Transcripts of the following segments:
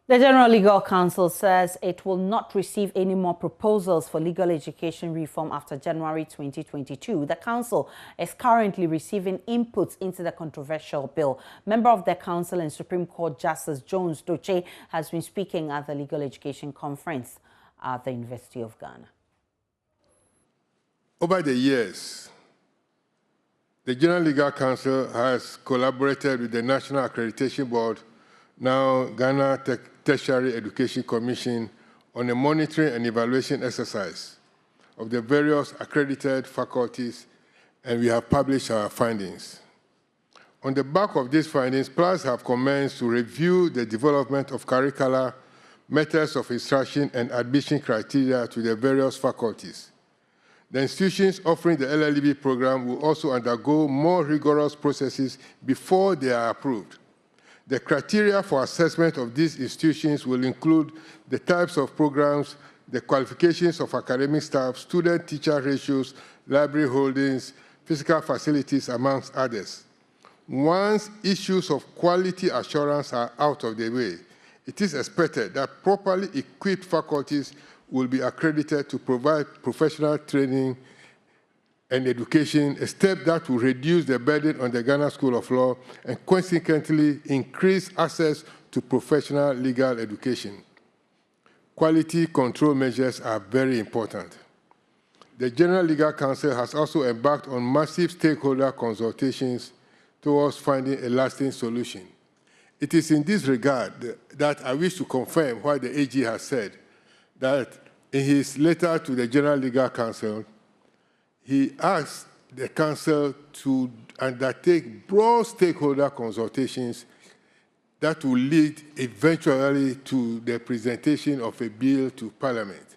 The General Legal Council says it will not receive any more proposals for legal education reform after January 2022. The council is currently receiving inputs into the controversial bill. Member of the council and Supreme Court Justice Jones Doche has been speaking at the Legal Education Conference at the University of Ghana. Over the years, the General Legal Council has collaborated with the National Accreditation Board, now Ghana Tertiary Education Commission, on a monitoring and evaluation exercise of the various accredited faculties, and we have published our findings. On the back of these findings, plans have commenced to review the development of curricula, methods of instruction, and admission criteria to the various faculties. The institutions offering the LLB program will also undergo more rigorous processes before they are approved. The criteria for assessment of these institutions will include the types of programs, the qualifications of academic staff, student-teacher ratios, library holdings, physical facilities, amongst others. Once issues of quality assurance are out of the way, it is expected that properly equipped faculties will be accredited to provide professional training and education, a step that will reduce the burden on the Ghana School of Law and consequently increase access to professional legal education. Quality control measures are very important. The General Legal Council has also embarked on massive stakeholder consultations towards finding a lasting solution. It is in this regard that I wish to confirm what the AG has said, that in his letter to the General Legal Council, he asked the Council to undertake broad stakeholder consultations that will lead eventually to the presentation of a bill to Parliament.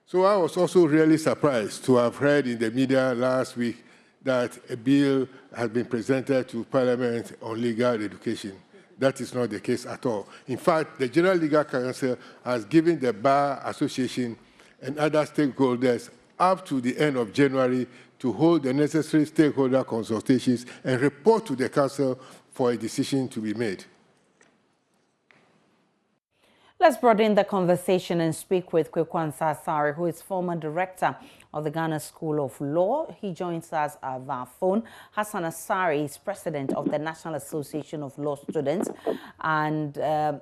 So I was also really surprised to have heard in the media last week that a bill has been presented to Parliament on legal education. That is not the case at all. In fact, the General Legal Council has given the Bar Association and other stakeholders up to the end of January to hold the necessary stakeholder consultations and report to the Council for a decision to be made. Let's broaden the conversation and speak with Kwekwansa Asare, who is former director of the Ghana School of Law. He joins us via phone. Hassan Asare is president of the National Association of Law Students, and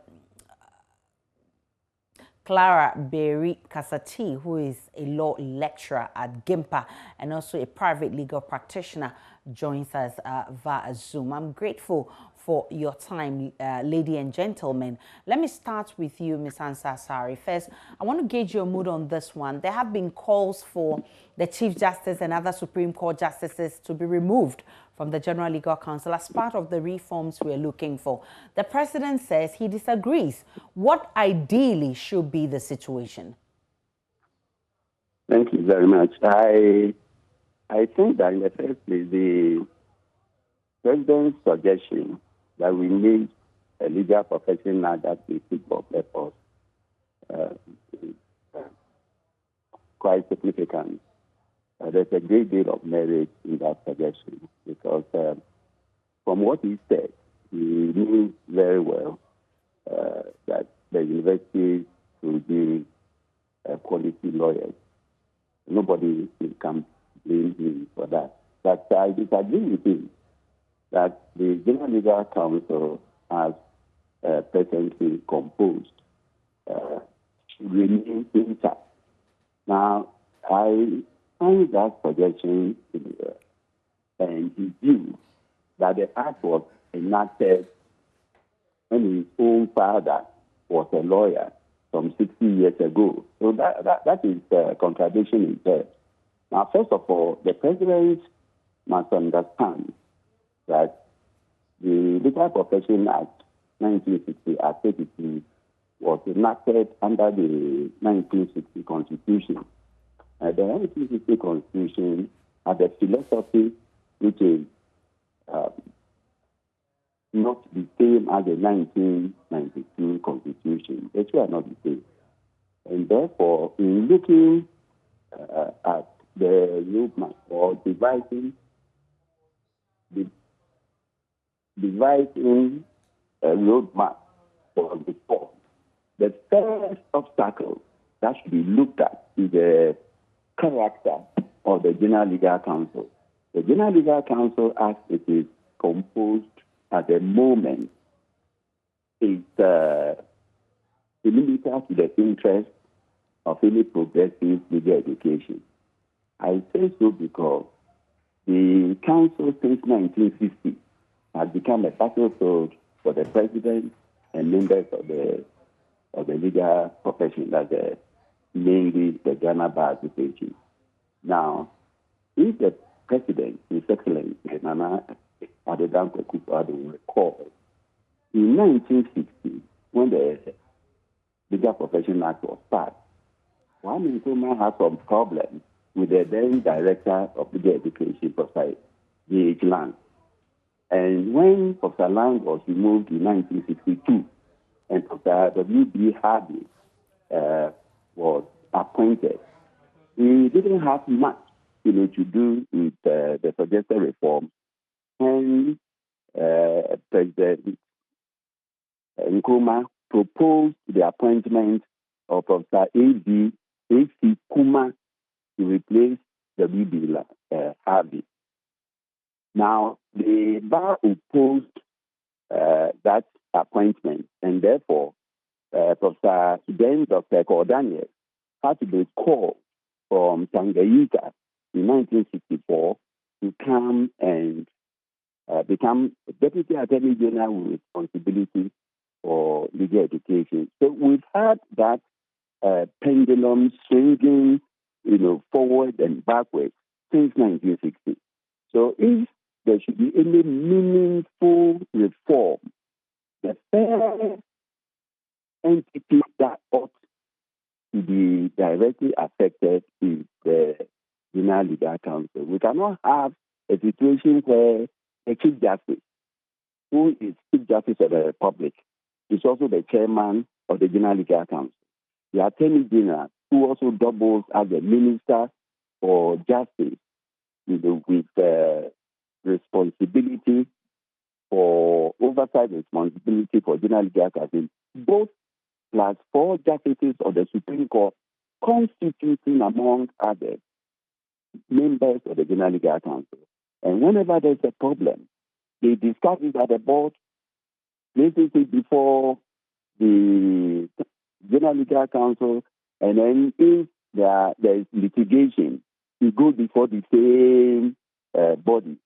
Clara Berry Kasati, who is a law lecturer at GIMPA and also a private legal practitioner, joins us via Zoom. I'm grateful for your time, ladies and gentlemen. Let me start with you, Ms. Ansa Asare. First, I want to gauge your mood on this one. There have been calls for the Chief Justice and other Supreme Court justices to be removed from the General Legal Council as part of the reforms we're looking for. The President says he disagrees. What ideally should be the situation? Thank you very much. I think that in the first place, the President's suggestion that we need a legal professional that will fit for purpose is quite significant. There's a great deal of merit in that suggestion because from what he said, he knew very well that the universities produce quality lawyers. Nobody can blame him for that. But I disagree with him that the General Legal Council has presently composed should remain intact. Now, I find that suggestion and his view that the act was enacted when his own father was a lawyer some 60 years ago. So that is a contradiction in there. Now, first of all, the President must understand that the Legal Profession Act 1960 Act 33 was enacted under the 1960 Constitution. The 1960 Constitution had a philosophy which is not the same as the 1992 Constitution. The two are not the same. And therefore, in looking at the roadmap or devising a roadmap for reform, the first obstacle that should be looked at is the character of the General Legal Council. The General Legal Council, as it is composed at the moment, is limited to the interest of any progressive legal education. I say so because the council since 1960 has become a battlefield for the president and members of the legal profession, that's mainly the Ghana Bar Association. Now, if the president, His Excellency Nana Addo Akufo-Addo, will recall, in 1960, when the Legal Profession Act was passed, Kwame Nkrumah had some problems with the then director of legal education, Professor J.H. Lang. And when Professor Lang was removed in 1962, and Professor W.B. Hardy was appointed, he didn't have much, to do with the suggested reform. And President Nkrumah proposed the appointment of Professor A.C. Kuma to replace W.B. Harvey. Now, the bar opposed that appointment, and therefore, Professor then Dr. Daniel had to be called from Tanganyika in 1964 to come and become Deputy Attorney General with responsibility for legal education. So we've had that pendulum swinging, forward and backwards since 1960. So if there should be any meaningful reform, the first entity that ought to be directly affected is the General Legal Council. We cannot have a situation where a Chief Justice, who is Chief Justice of the Republic, is also the chairman of the General Legal Council. The Attorney General, who also doubles as the Minister for Justice, with responsibility for oversight responsibility for General Legal Council, both plus 4 justices of the Supreme Court, constituting, among others, members of the General Legal Council. And whenever there's a problem, they discuss it at the board, place it before the General Legal Council, and then if there is litigation, it goes before the same body.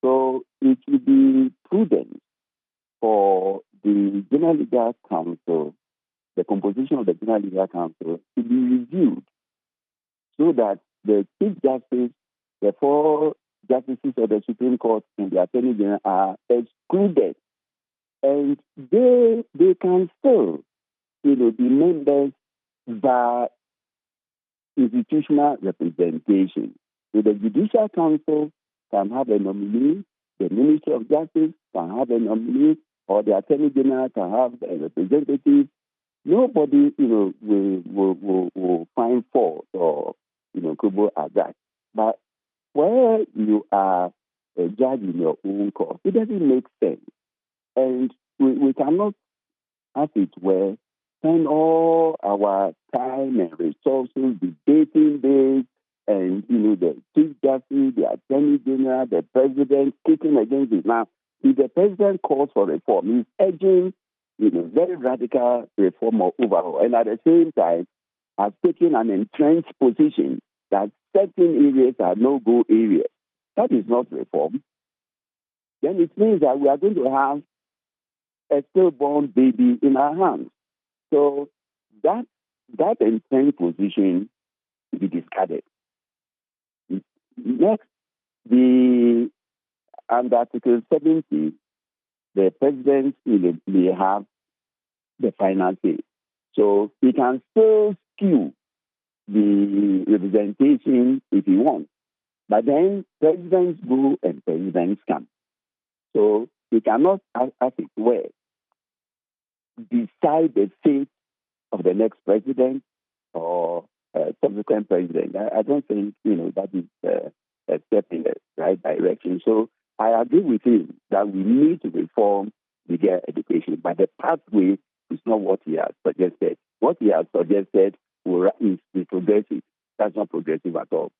So it would be prudent for the General Legal Council, the composition of the General Legal Council, to be reviewed so that the Chief Justice, the 4 justices of the Supreme Court, and the Attorney General are excluded. And they can still, be members by institutional representation. So the Judicial Council can have a nominee, the Ministry of Justice can have a nominee, or the Attorney General can have a representative. Nobody, will find fault or, quibble at that. But where you are a judge in your own court, it doesn't make sense. And we cannot, as it were, spend all our time and resources debating this, and, the Chief Justice, the Attorney General, the President kicking against it. Now, if the President calls for reform, he's urging, very radical reform or overhaul, and at the same time has taken an entrenched position that certain areas are no-go areas. That is not reform. Then it means that we are going to have a stillborn baby in our hands. So that entrenched position to be discarded. Next, under Article 70, the President may have the final say. So he can still skew the representation if he wants. But then presidents go and presidents come. So he cannot, as it were, decide the fate of the next president or subsequent president. I don't think, that is a step in the right direction. So I agree with him that we need to reform legal education, but the pathway It's not what he has suggested. What he has suggested is progressive. That's not progressive at all.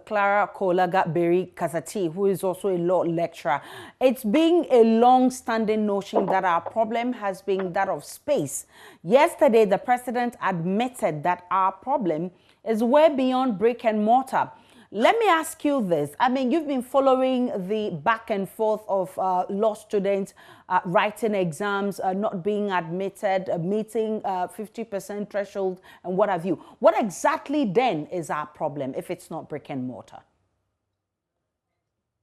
Clara Kola-Berry Kasati, who is also a law lecturer. It's been a long-standing notion that our problem has been that of space. Yesterday, the president admitted that our problem is way beyond brick and mortar. Let me ask you this. I mean, you've been following the back and forth of law students writing exams, not being admitted, meeting 50% threshold, and what have you. What exactly then is our problem if it's not brick and mortar?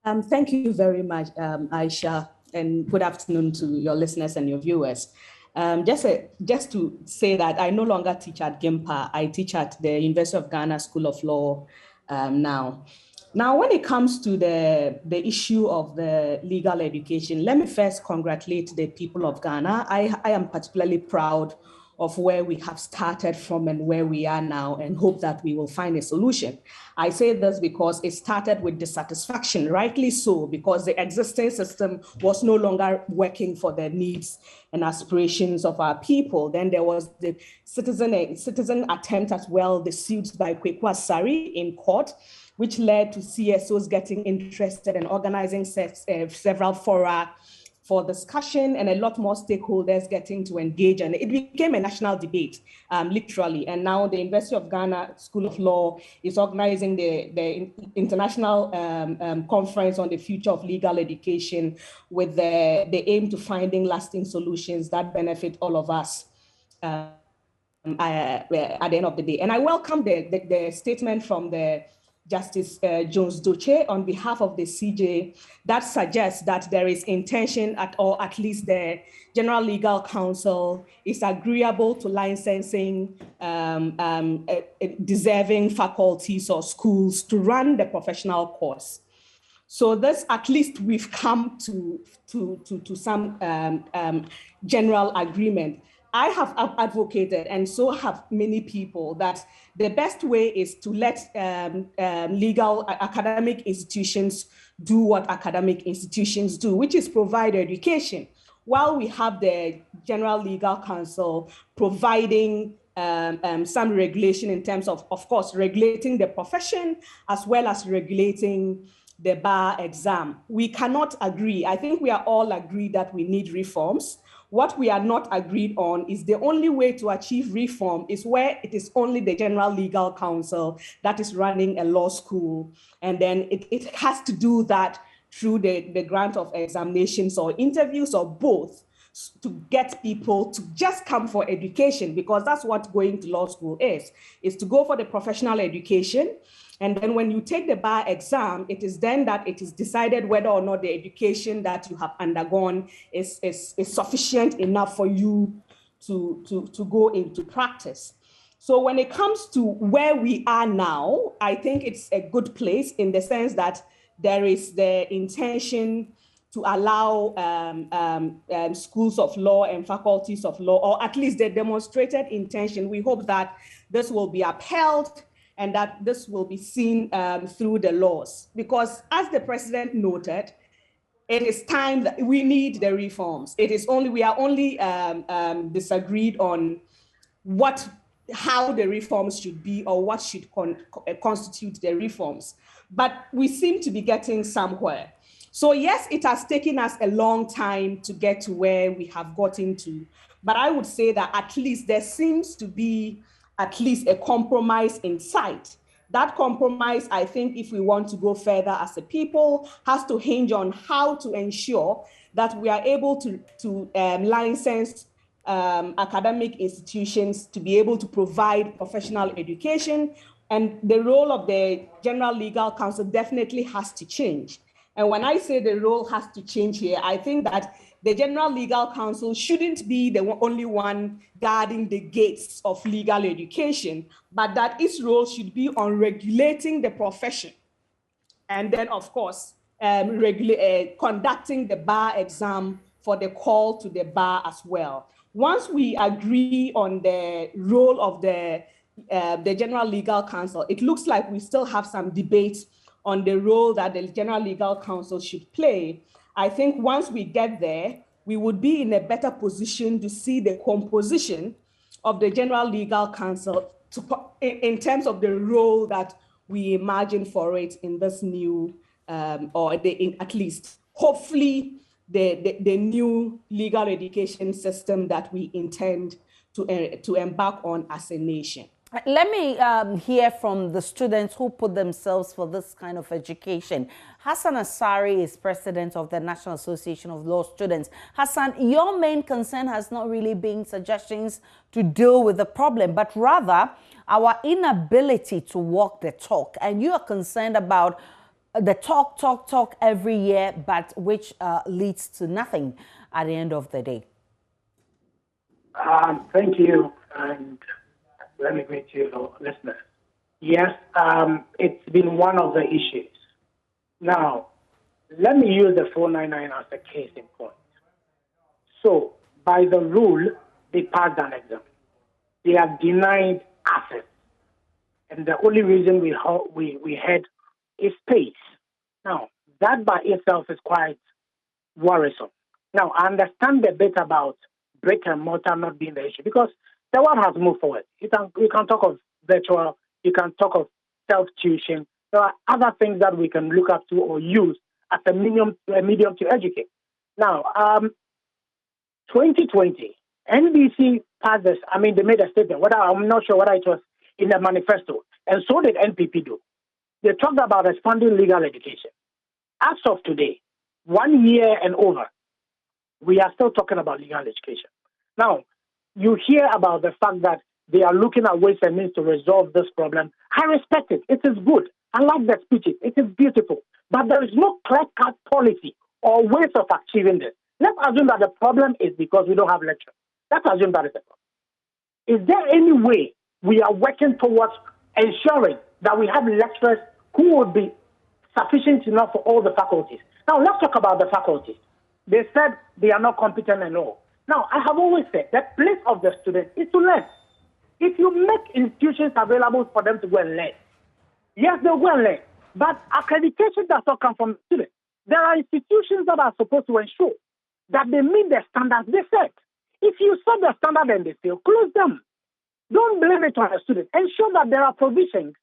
Thank you very much, Aisha, and good afternoon to your listeners and your viewers. Just to say that I no longer teach at GIMPA. I teach at the University of Ghana School of Law now. Now, when it comes to the issue of the legal education, let me first congratulate the people of Ghana. I am particularly proud of where we have started from and where we are now, and hope that we will find a solution. I say this because it started with dissatisfaction, rightly so, because the existing system was no longer working for the needs and aspirations of our people. Then there was the citizen attempt as well, the suits by Kweku Asari in court, which led to CSOs getting interested and organizing several fora for discussion, and a lot more stakeholders getting to engage. And it became a national debate, literally. And now the University of Ghana School of Law is organizing the international conference on the future of legal education with the aim to finding lasting solutions that benefit all of us at the end of the day. And I welcome the statement from the Justice Jones Doche on behalf of the CJ that suggests that there is intention or at least the General Legal Counsel is agreeable to licensing deserving faculties or schools to run the professional course. So this, at least we've come to some general agreement. I have advocated, and so have many people, that the best way is to let legal academic institutions do what academic institutions do, which is provide education, while we have the General Legal Counsel providing some regulation in terms of course, regulating the profession as well as regulating the bar exam. We cannot agree. I think we are all agreed that we need reforms. What we are not agreed on is the only way to achieve reform is where it is only the General Legal Counsel that is running a law school. And then it has to do that through the grant of examinations or interviews or both, to get people to just come for education, because that's what going to law school is to go for the professional education. And then when you take the bar exam, it is then that it is decided whether or not the education that you have undergone is sufficient enough for you to go into practice. So when it comes to where we are now, I think it's a good place in the sense that there is the intention to allow schools of law and faculties of law, or at least the demonstrated intention. We hope that this will be upheld and that this will be seen through the laws. Because as the president noted, it is time that we need the reforms. We are only disagreed on how the reforms should be or what should constitute the reforms. But we seem to be getting somewhere. So yes, it has taken us a long time to get to where we have gotten to. But I would say that at least there seems to be at least a compromise in sight. That compromise, I think, if we want to go further as a people, has to hinge on how to ensure that we are able to license academic institutions to be able to provide professional education. And the role of the General Legal Counsel definitely has to change. And when I say the role has to change here, I think that the General Legal Counsel shouldn't be the only one guarding the gates of legal education, but that its role should be on regulating the profession. And then, of course, conducting the bar exam for the call to the bar as well. Once we agree on the role of the General Legal Counsel, it looks like we still have some debates on the role that the General Legal Counsel should play. I think once we get there, we would be in a better position to see the composition of the General Legal Council in terms of the role that we imagine for it in this new, at least, hopefully, the new legal education system that we intend to embark on as a nation. Let me hear from the students who put themselves for this kind of education. Hassan Asari is president of the National Association of Law Students. Hassan, your main concern has not really been suggestions to deal with the problem, but rather our inability to walk the talk. And you are concerned about the talk every year, but which leads to nothing at the end of the day. Thank you. And let me greet you, listeners. Yes, it's been one of the issues. Now, let me use the 499 as a case in point. So, by the rule, they passed an exam. They have denied access. And the only reason we had is space. Now, that by itself is quite worrisome. Now, I understand the bit about brick and mortar not being the issue because the world has moved forward. You can talk of virtual, you can talk of self-tuition. There are other things that we can look up to or use as a medium to educate. Now, 2020, NBC passed this. I mean, they made a statement. I'm not sure whether it was in the manifesto, and so did NPP do. They talked about expanding legal education. As of today, 1 year and over, we are still talking about legal education. Now, you hear about the fact that they are looking at ways and means to resolve this problem. I respect it. It is good. I like the speeches. It is beautiful. But there is no clear-cut policy or ways of achieving this. Let's assume that the problem is because we don't have lecturers. Let's assume that is the problem. Is there any way we are working towards ensuring that we have lecturers who would be sufficient enough for all the faculties? Now, let's talk about the faculties. They said they are not competent and all. Now, I have always said that place of the student is to learn. If you make institutions available for them to go and learn, yes, they'll go and learn. But accreditation does not come from the student. There are institutions that are supposed to ensure that they meet the standards they set. If you set the standard and they fail, close them. Don't blame it on the student. Ensure that there are provisions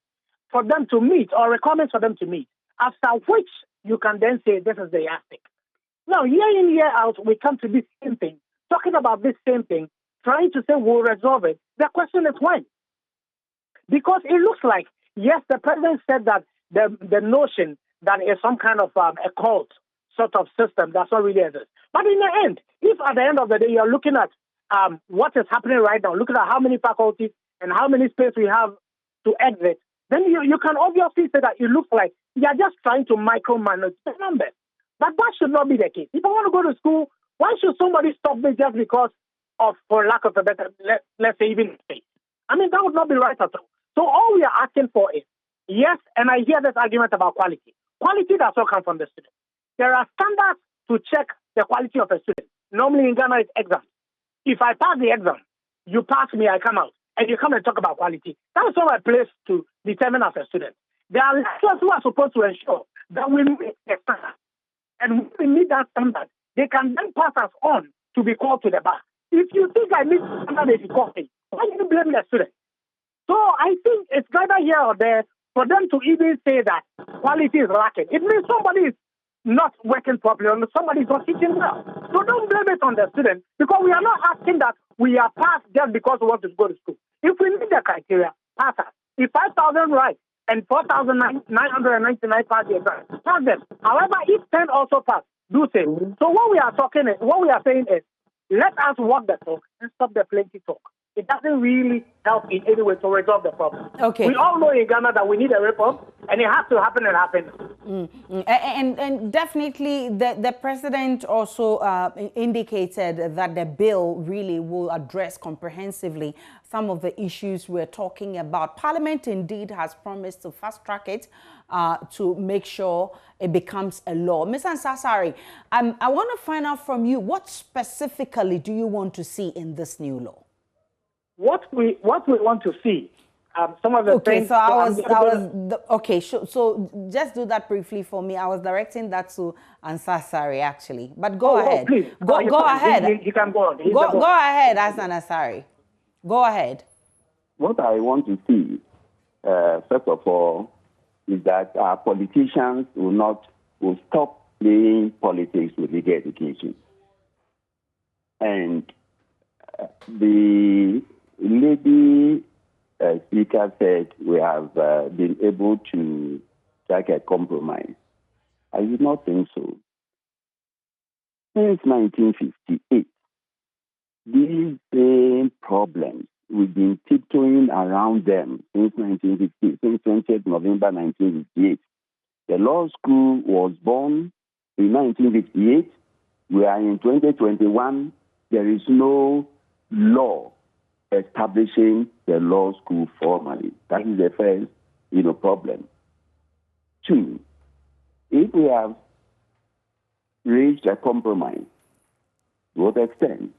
for them to meet or requirements for them to meet, after which you can then say this is the yardstick. Now, year in, year out, we come to this same thing, talking about this same thing, trying to say we'll resolve it. The question is when? Because it looks like, yes, the president said that the notion that is some kind of a cult sort of system that's not really exist. But in the end, if at the end of the day you're looking at what is happening right now, looking at how many faculties and how many space we have to exit, then you can obviously say that it looks like you're just trying to micromanage the numbers. But that should not be the case. If I want to go to school, why should somebody stop me just because of, for lack of a better, let's say, even space? I mean, that would not be right at all. So all we are asking for is, yes, and I hear this argument about quality. Quality does not come from the student. There are standards to check the quality of a student. Normally in Ghana, it's exams. If I pass the exam, you pass me, I come out, and you come and talk about quality. That is not my place to determine as a student. There are lecturers who are supposed to ensure that we meet the standard. And when we meet that standard, they can then pass us on to be called to the bar. If you think I meet the standard, they call me. Why do you blame the student? So I think it's neither here or there for them to even say that quality is lacking. It means somebody is not working properly or somebody is not teaching well. So don't blame it on the student, because we are not asking that we are passed just because we want to go to school. If we meet the criteria, pass us. If 5,000 right and 4,999 pass the exam, pass them. However, if 10 also pass, do same. So what we are saying is, let us walk the talk and stop the plenty talk. It doesn't really help in any way to resolve the problem. Okay. We all know in Ghana that we need a reform, and it has to happen and happen. And definitely the president also indicated that the bill really will address comprehensively some of the issues we're talking about. Parliament indeed has promised to fast track it to make sure it becomes a law. Ms. Ansasari, I want to find out from you, what specifically do you want to see in this new law? What we want to see, Some of the things. So so just do that briefly for me. I was directing that to Ansasari actually, but go ahead. Please. Go ahead. He can go on. Go ahead, Ansasari. Go ahead. What I want to see, first of all, is that our politicians will stop playing politics with legal education. And the lady speaker said we have been able to strike a compromise. I do not think so. Since 1958, these same problems, we've been tiptoeing around them since 1950, since 20th November 1958. The law school was born in 1958. We are in 2021. There is no law establishing the law school formally. That is the first, problem. Two, if we have reached a compromise, to what extent?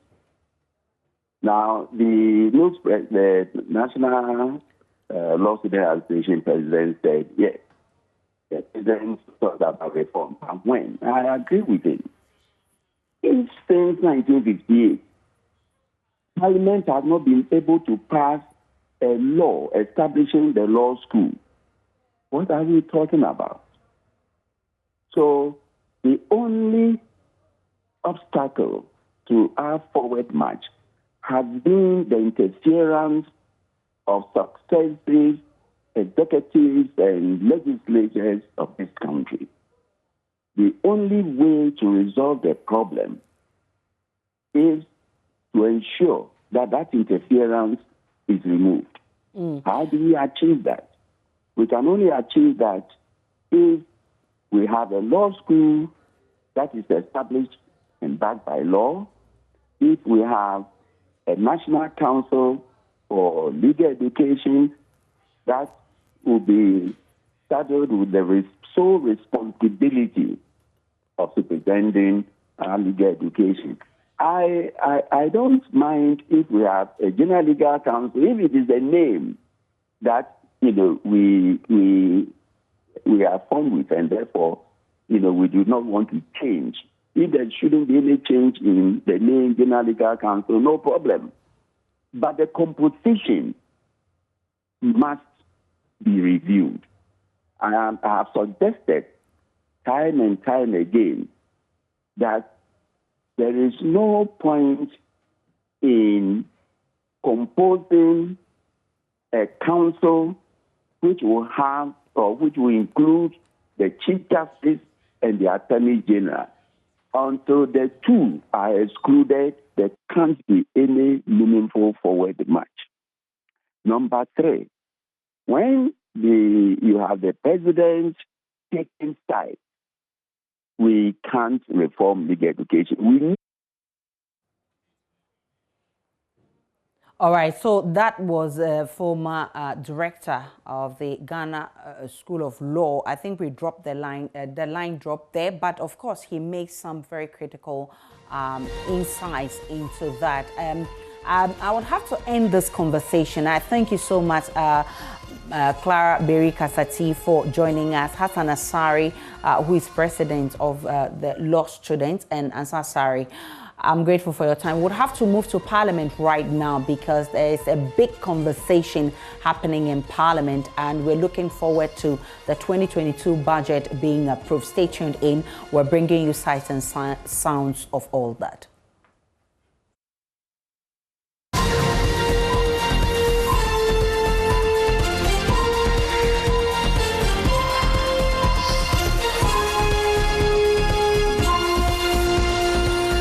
Now, the National Law Student Association president said, yes, the president thought about reform. And when? I agree with him. Since 1958, Parliament has not been able to pass a law establishing the law school. What are we talking about? So the only obstacle to our forward march has been the interference of successive executives and legislatures of this country. The only way to resolve the problem is to ensure that interference is removed. How do we achieve that? We can only achieve that if we have a law school that is established and backed by law, if we have a National Council for Legal Education that will be saddled with the sole responsibility of superintending our legal education. I don't mind if we have a General Legal Council, if it is a name that we are formed with, and therefore we do not want to change. If there shouldn't be any change in the name General Legal Council, no problem. But the composition must be reviewed. And I have suggested time and time again that there is no point in composing a council which will have or which will include the Chief Justice and the Attorney General. Until the two are excluded, there can't be any meaningful forward march. Number three, when you have the president taking sides, we can't reform legal education. All right, so that was a former director of the Ghana School of Law. I think we dropped the line dropped there, but of course he makes some very critical insights into that. I would have to end this conversation. I thank you so much, Clara Berry Kasati, for joining us, Hassan Asari, who is president of the law students, and Ansar Sari. I'm grateful for your time. We'll have to move to Parliament right now because there is a big conversation happening in Parliament, and we're looking forward to the 2022 budget being approved. Stay tuned in. We're bringing you sights and sounds of all that.